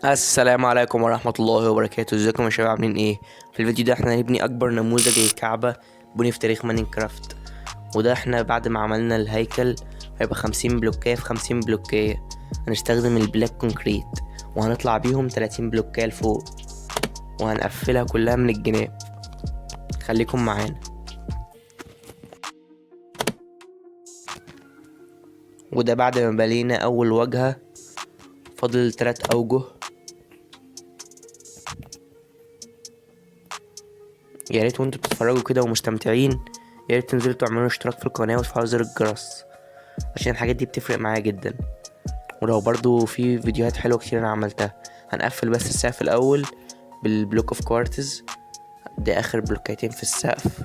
السلام عليكم ورحمة الله وبركاته. ازيكم يا شباب، عاملين ايه؟ في الفيديو ده احنا هنبني اكبر نموذج للكعبة بني في تاريخ ماينكرافت. وده احنا بعد ما عملنا الهيكل هيبقى 50 بلوكية في 50 بلوكية. هنستخدم البلاك كونكريت وهنطلع بيهم 30 بلوكية لفوق، وهنقفلها كلها من الجناب. خليكم معانا. وده بعد ما بلينا اول واجهة، فاضل 3 اوجه. يا ريت وانتوا بتتفرجوا كده ومستمتعين، يا ريت تنزلوا تعملوا اشتراك في القناة وتفعلوا زر الجرس عشان الحاجات دي بتفرق معايا جدا. ولو برضو في فيديوهات حلوة كتير انا عملتها. هنقفل بس السقف الاول بالبلوك اوف كوارتز، دي اخر بلوكاتين في السقف.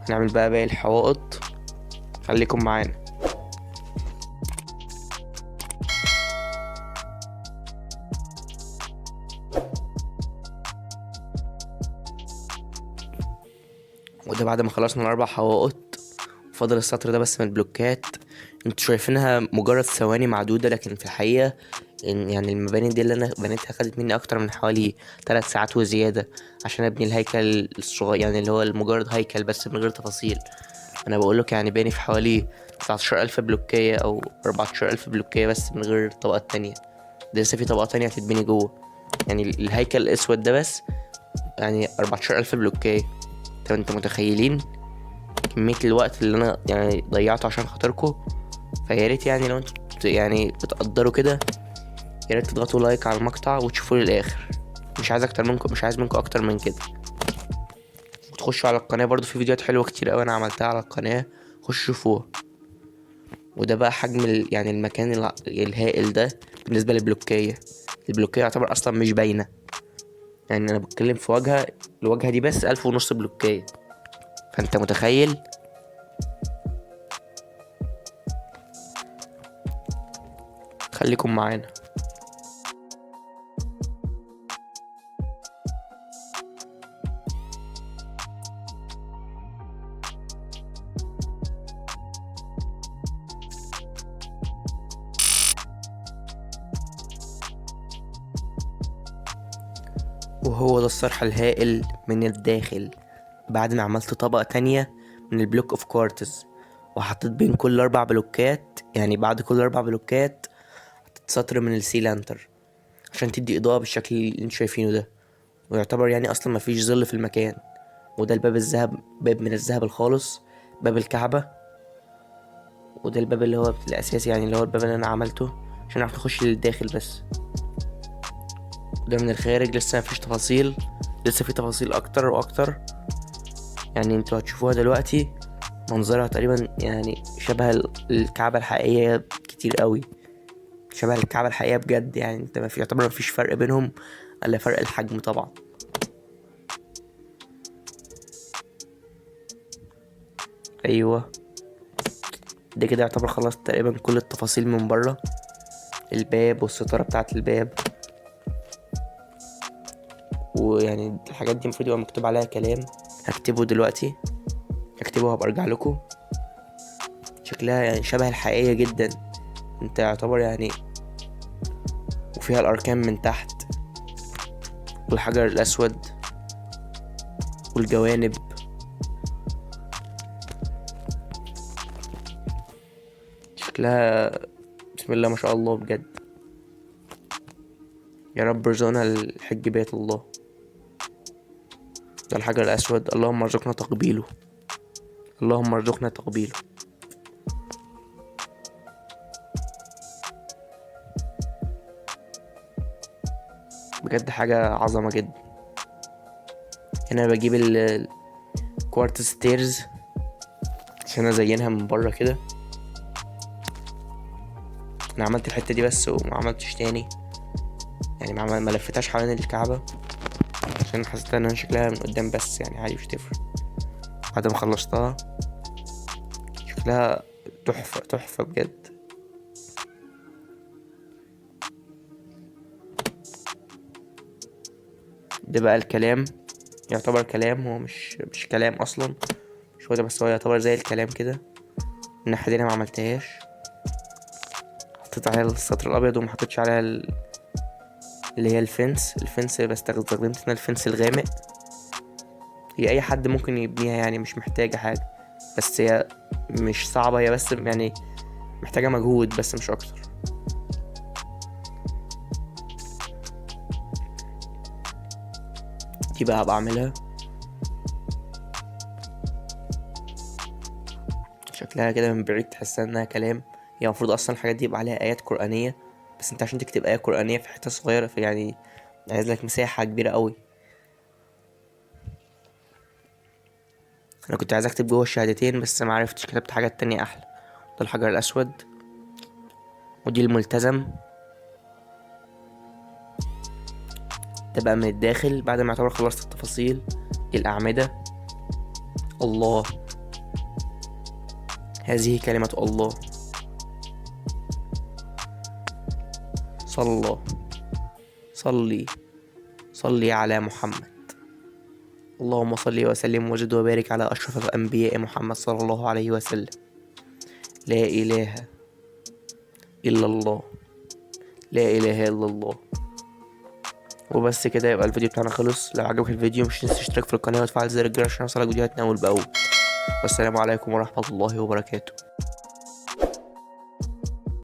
هنعمل بقى باقي الحوائط، خليكم معانا. وده بعد ما خلصنا الاربع حوائط، فاضل السطر ده بس من البلوكات. انتوا شايفينها مجرد ثواني معدودة، لكن في الحقيقة يعني المباني دي اللي انا بنيتها خدت مني اكتر من حوالي 3 ساعات وزيادة عشان ابني الهيكل الصغير، يعني اللي هو مجرد هيكل بس من غير تفاصيل. انا بقولك يعني باني في حوالي 19,000 بلوكية او 14,000 بلوكية بس من غير طبقات تانية. ده لسه في طبقات تانية هتتبني جوه. يعني الهيكل الاسود ده بس يعني 14,000 بلوكية. طب انتوا متخيلين كمية الوقت اللي انا يعني ضيعته عشان خاطركم؟ فيا ريت يعني لو انتوا يعني بتقدروا كده، يا ريت تضغطوا لايك على المقطع وتشوفوه للاخر. مش عايز منكم اكتر من كده. وتخشوا على القناه برضو، في فيديوهات حلوه كتير قوي انا عملتها على القناه، خشوا شوفوها. وده بقى حجم يعني المكان الهائل ده بالنسبه للبلوكيه. البلوكيه يعتبر اصلا مش باينه، يعني انا بتكلم في واجهه، الواجهه دي بس 1,500 بلوكيه. فانت متخيل. خليكم معانا. وهو ده الصرح الهائل من الداخل بعد ما عملت طبقة تانية من البلوك اوف كوارتز، وحطيت بين كل 4 بلوكات، يعني بعد كل 4 بلوكات حطيت سطر من السي لانتر عشان تدي إضاءة بالشكل اللي انتوا شايفينه ده. ويعتبر يعني أصلا مفيش ظل في المكان. وده الباب الذهب، باب من الذهب الخالص، باب الكعبة. وده الباب اللي هو الأساسي، يعني اللي هو الباب اللي أنا عملته عشان نعرف نخش للداخل بس. وده من الخارج لسه مفيش تفاصيل، لسه في تفاصيل أكتر وأكتر. يعني انتوا هتشوفوها دلوقتي، منظرها تقريبا يعني شبه الكعبة الحقيقية كتير قوي، شبه الكعبة الحقيقية بجد. يعني انت ما في يعتبر مفيش فرق بينهم الا فرق الحجم طبعا. ايوه، ده كده يعتبر خلاص تقريبا كل التفاصيل من بره، الباب والستارة بتاعة الباب. ويعني الحاجات دي المفروض يبقى مكتوب عليها كلام، هكتبه دلوقتي، هكتبه وهبقى ارجع لكم. شكلها يعني شبه الحقيقية جدا. انت يعتبر يعني، وفيها الاركان من تحت والحجر الاسود والجوانب. شكلها بسم الله ما شاء الله بجد. يا رب ارزقنا الحج بيت الله. ده الحجر الاسود، اللهم ارزقنا تقبيله، اللهم ارزقنا تقبيله. بجد حاجة عظمة جدا. هنا بجيب الكوارتز ستيرز عشان ازينها من بره كده. انا عملت الحتة دي بس وما عملتش تاني، يعني ما لفتهاش حوالين الكعبة عشان حسيت ان شكلها من قدام بس، يعني عادي مش تفرق. بعد ما خلصتها شكلها تحفة تحفة بجد. ده بقى الكلام، يعتبر كلام، هو مش كلام اصلا، مش هو ده، بس هو يعتبر زي الكلام كده. الناحية دي انا ما عملتهاش، حطيت عليها السطر الابيض وما حطيتش عليها اللي هي الفنس استخدمت انا الفنس الغامق. هي اي حد ممكن يبنيها يعني، مش محتاجة حاجة، بس هي مش صعبة، هي بس يعني محتاجة مجهود بس مش اكتر. دي بقى بعملها شكلها كده من بعيد تحس انها كلام. هي المفروض اصلا الحاجات دي يبقى عليها ايات قرآنية، بس انت عشان تكتب آية قرآنية في حتة صغيرة، في يعني عايز لك مساحة كبيرة قوي. انا كنت عايز اكتب جوه الشهادتين بس ما عرفتش، كتبت حاجات تانية احلى. ده الحجر الاسود، ودي الملتزم. ده بقى من الداخل بعد ما يعتبر خلصت التفاصيل. دي الاعمدة. الله، هذه كلمة الله. صلى، صلي، صلي على محمد. اللهم صل وسلم وزد وبارك على أشرف الأنبياء محمد صلى الله عليه وسلم. لا إله إلا الله، لا إله إلا الله. وبس كده يبقى الفيديو بتاعنا خلص. لو عجبك الفيديو مش تنسى تشترك في القناة وتفعل زر الجرس عشان يوصلك فيديوهاتنا أول بأول. والسلام عليكم ورحمة الله وبركاته.